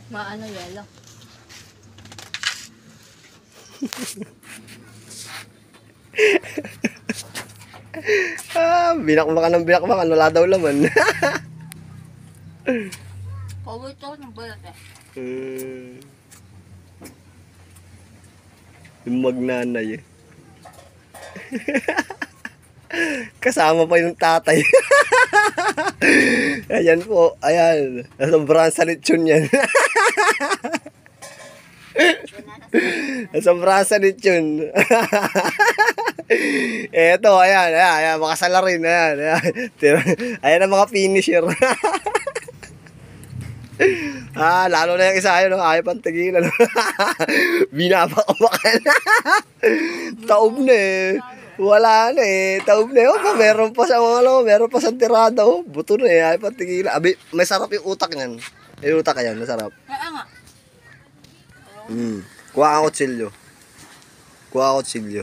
Maano yelo. Binakbakan ng binakbakan, wala daw laman. Pawit ako ng balat eh. Yung magnanay eh. Kasama pa yung tatay. Ayan po, ayan. Sobrang sa lechon yan. Sobrang sa lechon. Eto, ayan, makasala rin. Ayan. Ayan ang mga finisher. Lalo na yung isa yun, no? Ayaw pang tigilan. Binabakabakan. Taob na eh. Wala na eh. Taob na eh. Meron pa sa mga meron pa sa tirada. Buto na eh. Ayaw pang tigilan. Abi, may sarap yung utak niyan. Yung utak yan, masarap. Kaya nga. Kuha ka kutsilyo.